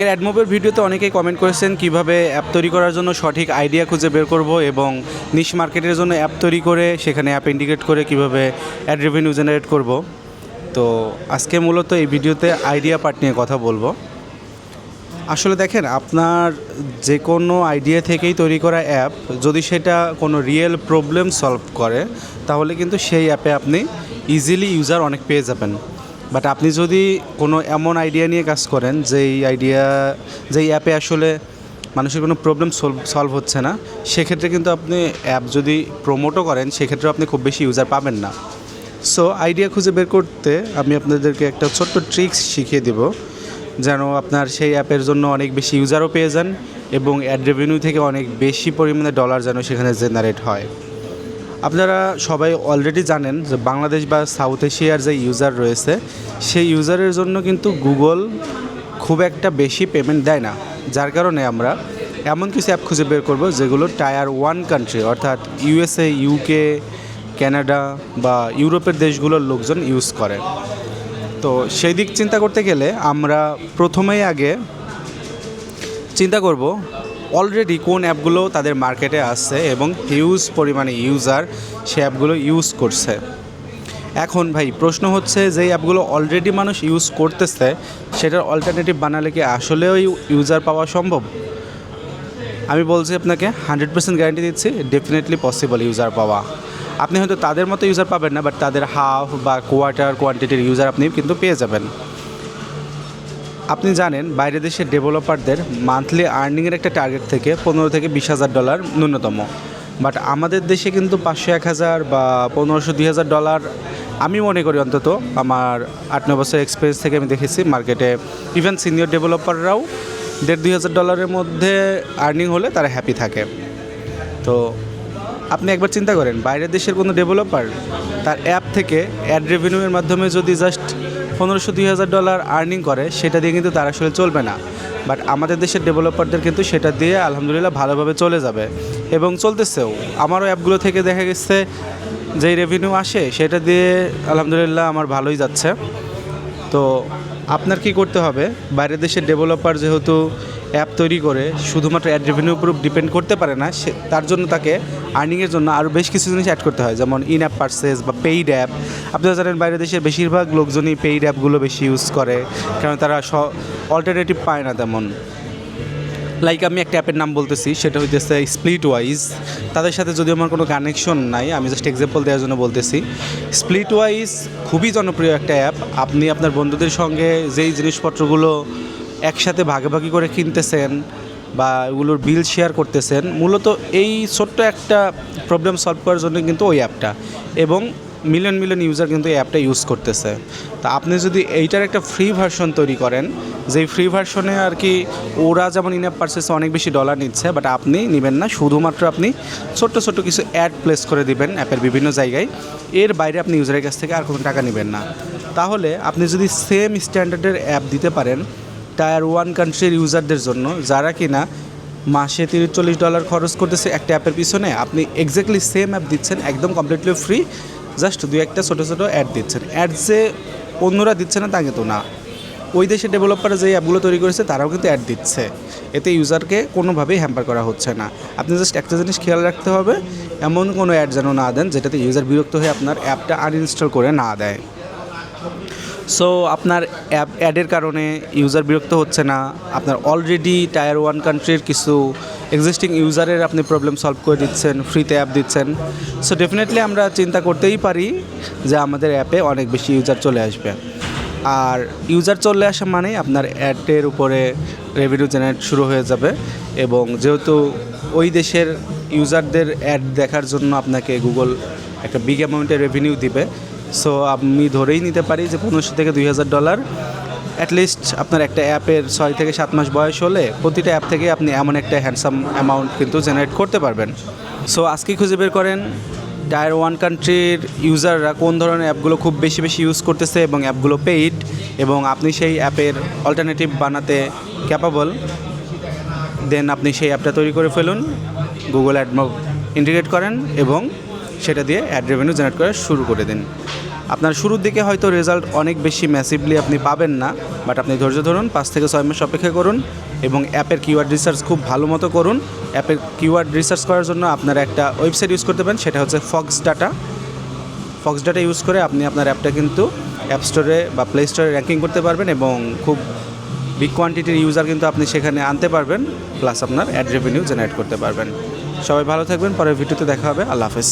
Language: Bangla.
এর অ্যাডমোবের ভিডিওতে অনেকেই কমেন্ট করেছেন কিভাবে অ্যাপ তৈরি করার জন্য সঠিক আইডিয়া খুঁজে বের করব এবং নিশ মার্কেটের জন্য অ্যাপ তৈরি করে সেখানে অ্যাপ ইন্টিগ্রেট করে কিভাবে অ্যাড রেভিনিউ জেনারেট করব। তো আজকে মূলত এই ভিডিওতে আইডিয়া পার্ট নিয়ে কথা বলবো। আসলে দেখেন, আপনার যে কোনো আইডিয়া থেকেই তৈরি করা অ্যাপ যদি সেটা কোনো রিয়েল প্রবলেম সলভ করে তাহলে কিন্তু সেই অ্যাপে আপনি ইজিলি ইউজার অনেক পেয়ে যাবেন। বাট আপনি যদি কোনো এমন আইডিয়া নিয়ে কাজ করেন যেই অ্যাপে আসলে মানুষের কোনো প্রবলেম সলভ হচ্ছে না, সেক্ষেত্রে কিন্তু আপনি অ্যাপ যদি প্রমোটও করেন সেক্ষেত্রেও আপনি খুব বেশি ইউজার পাবেন না। সো আইডিয়া খুঁজে বের করতে আমি আপনাদেরকে একটা ছোট্ট ট্রিক্স শিখিয়ে দেব, যেন আপনার সেই অ্যাপের জন্য অনেক বেশি ইউজারও পেয়ে যান এবং অ্যাড রেভিনিউ থেকে অনেক বেশি পরিমাণে ডলার যেন সেখানে জেনারেট হয়। আপনারা সবাই অলরেডি জানেন যে বাংলাদেশ বা সাউথ এশিয়ার যে ইউজার রয়েছে সেই ইউজারের জন্য কিন্তু গুগল খুব একটা বেশি পেমেন্ট দেয় না, যার কারণে আমরা এমন কিছু অ্যাপ খুঁজে বের করব যেগুলো টায়ার 1 কান্ট্রি অর্থাৎ ইউএসএ, ইউকে, কানাডা বা ইউরোপের দেশগুলোর লোকজন ইউজ করে। তো সেই দিক চিন্তা করতে গেলে আমরা প্রথমেই আগে চিন্তা করব অলরেডি কোন অ্যাপগুলো তাদের মার্কেটে আসছে এবং হিউজ পরিমাণে ইউজার সে অ্যাপগুলো ইউজ করছে। এখন ভাই প্রশ্ন হচ্ছে, যেই অ্যাপগুলো অলরেডি মানুষ ইউজ করতেছে সেটার অল্টারনেটিভ বানালে কি আসলেও ইউজার পাওয়া সম্ভব? আমি বলছি আপনাকে 100% গ্যারান্টি দিচ্ছি, ডেফিনেটলি পসিবল ইউজার পাওয়া। আপনি হয়তো তাদের মতো ইউজার পাবেন না, বাট তাদের হাফ বা কোয়ার্টার কোয়ান্টিটির ইউজার আপনি কিন্তু পেয়ে যাবেন। আপনি জানেন বাইরের দেশের ডেভেলপারদের মান্থলি আর্নিংয়ের একটা টার্গেট থেকে $15,000 থেকে $20,000 ন্যূনতম, বাট আমাদের দেশে কিন্তু 500-1000 বা $1500-2000 আমি মনে করি, অন্তত আমার 8-9 বছর এক্সপিরিয়েন্স থেকে আমি দেখেছি মার্কেটে ইভেন সিনিয়র ডেভেলপাররাও $1500-2000 মধ্যে আর্নিং হলে তারা হ্যাপি থাকে। তো আপনি একবার চিন্তা করেন, বাইরের দেশের কোনো ডেভেলপার তার অ্যাপ থেকে অ্যাড রেভিনিউয়ের মাধ্যমে যদি জাস্ট $1500-2000 আর্নিং করে, সেটা দিয়ে কিন্তু তার আসলে চলবে না। বাট আমাদের দেশের ডেভেলপারদের কিন্তু সেটা দিয়ে আলহামদুলিল্লাহ ভালোভাবে চলে যাবে এবং চলতেছেও। আমারও অ্যাপগুলো থেকে দেখা গেছে যেই রেভিনিউ আসে সেটা দিয়ে আলহামদুলিল্লাহ আমার ভালোই যাচ্ছে। তো আপনার কি করতে হবে, বাইরের দেশের ডেভেলপার যেহেতু অ্যাপ তৈরি করে শুধুমাত্র অ্যাড রেভিনিউর উপর ডিপেন্ড করতে পারে না, তার জন্য তাকে আর্নিংয়ের জন্য আরও বেশ কিছু জিনিস অ্যাড করতে হয়, যেমন ইন অ্যাপ পারচেজ বা পেইড অ্যাপ। আপনারা জানেন বাইরের দেশের বেশিরভাগ লোকজনই পেইড অ্যাপগুলো বেশি ইউজ করে, কারণ তারা অল্টারনেটিভ পায় না তেমন। লাইক আমি একটা অ্যাপের নাম বলতেছি, সেটা হইতেছে স্প্লিটওয়াইজ। তাদের সাথে যদিও আমার কোনো কানেকশন নাই, আমি জাস্ট এক্সাম্পল দেওয়ার জন্য বলতেছি। স্প্লিটওয়াইজ খুবই জনপ্রিয় একটা অ্যাপ। আপনি আপনার বন্ধুদের সঙ্গে যেই জিনিসপত্রগুলো একসাথে ভাগাভাগি করে কিনতেছেন বা এগুলোর বিল শেয়ার করতেছেন, মূলত এই ছোট্ট একটা প্রবলেম সলভ করার জন্য কিন্তু ওই অ্যাপটা, এবং মিলিয়ন মিলিয়ন ইউজার কিন্তু এই অ্যাপটা ইউজ করতেছে। তা আপনি যদি এইটার একটা ফ্রি ভার্সন তৈরি করেন, যেই ফ্রি ভার্সনে আর কি ওরা যেমন ইন অ্যাপ পারচেসে অনেক বেশি ডলার নিচ্ছে, বাট আপনি নেবেন না, শুধুমাত্র আপনি ছোট্ট ছোট্ট কিছু অ্যাড প্লেস করে দিবেন অ্যাপের বিভিন্ন জায়গায়, এর বাইরে আপনি ইউজারের কাছ থেকে আর কোনো টাকা নেবেন না। তাহলে আপনি যদি সেম স্ট্যান্ডার্ডের অ্যাপ দিতে পারেন টায়ার 1 কান্ট্রির ইউজারদের জন্য, যারা কিনা মাসে $30-40 খরচ করতেছে একটা অ্যাপের পিছনে, আপনি এক্স্যাক্টলি সেম অ্যাপ দিচ্ছেন একদম কমপ্লিটলি ফ্রি, জাস্ট দুই একটা ছোটো ছোটো অ্যাড দিচ্ছেন। অ্যাড যে অন্যরা দিচ্ছে না তা কিন্তু না, ওই দেশের ডেভেলপাররা যে অ্যাপগুলো তৈরি করেছে তারাও কিন্তু অ্যাড দিচ্ছে, এতে ইউজারকে কোনোভাবেই হ্যাম্পার করা হচ্ছে না। আপনি জাস্ট একটা জিনিস খেয়াল রাখতে হবে, এমন কোনো অ্যাড যেন না দেন যেটাতে ইউজার বিরক্ত হয়ে আপনার অ্যাপটা আনইনস্টল করে না দেয়। সো আপনার অ্যাডের কারণে ইউজার বিরক্ত হচ্ছে না, আপনার অলরেডি টায়ার 1 কান্ট্রির কিছু এক্সিস্টিং ইউজারের আপনি প্রবলেম সলভ করে দিচ্ছেন, ফ্রিতে অ্যাপ দিচ্ছেন। সো ডেফিনেটলি আমরা চিন্তা করতেই পারি যে আমাদের অ্যাপে অনেক বেশি ইউজার চলে আসবে। আর ইউজার চলে আসা মানেই আপনার অ্যাডের উপরে রেভিনিউ জেনারেট শুরু হয়ে যাবে, এবং যেহেতু ওই দেশের ইউজারদের অ্যাড দেখার জন্য আপনাকে গুগল একটা বিগ অ্যামাউন্টের রেভিনিউ দিবে। সো আমি ধরেই নিতে পারি যে $1500-2000 অ্যাটলিস্ট আপনার একটা অ্যাপের 6 থেকে 7 মাস বয়স হলে প্রতিটা অ্যাপ থেকে আপনি এমন একটা হ্যান্ডসাম অ্যামাউন্ট কিন্তু জেনারেট করতে পারবেন। সো আজকে খুঁজে বের করেন টায়ার 1 কান্ট্রির ইউজাররা কোন ধরনের অ্যাপগুলো খুব বেশি বেশি ইউজ করতেছে এবং অ্যাপগুলো পেইড, এবং আপনি সেই অ্যাপের অল্টারনেটিভ বানাতে ক্যাপাবল, দেন আপনি সেই অ্যাপটা তৈরি করে ফেলুন, গুগল অ্যাডমোব ইন্টিগ্রেট করেন এবং সেটা দিয়ে অ্যাড রেভিনিউ জেনারেট করা শুরু করে দিন। আপনার শুরুর দিকে হয়তো রেজাল্ট অনেক বেশি ম্যাসিভলি আপনি পাবেন না, বাট আপনি ধৈর্য ধরুন, 5 থেকে 6 মাস অপেক্ষা করুন এবং অ্যাপের কিওয়ার্ড রিসার্চ খুব ভালো মতো করুন। অ্যাপের কিওয়ার্ড রিসার্চ করার জন্য আপনারা একটা ওয়েবসাইট ইউজ করতে পারেন, সেটা হচ্ছে Fox data. Fox data use করে আপনি আপনার অ্যাপটা কিন্তু অ্যাপ স্টোরে বা প্লে স্টোরে র্যাঙ্কিং করতে পারবেন এবং খুব বিগ কোয়ান্টিটির ইউজার কিন্তু আপনি সেখানে আনতে পারবেন, প্লাস আপনার অ্যাড রেভিনিউ জেনারেট করতে পারবেন। সবাই ভালো থাকবেন, পরের ভিডিওতে দেখা হবে। আল্লাহ হাফেজ।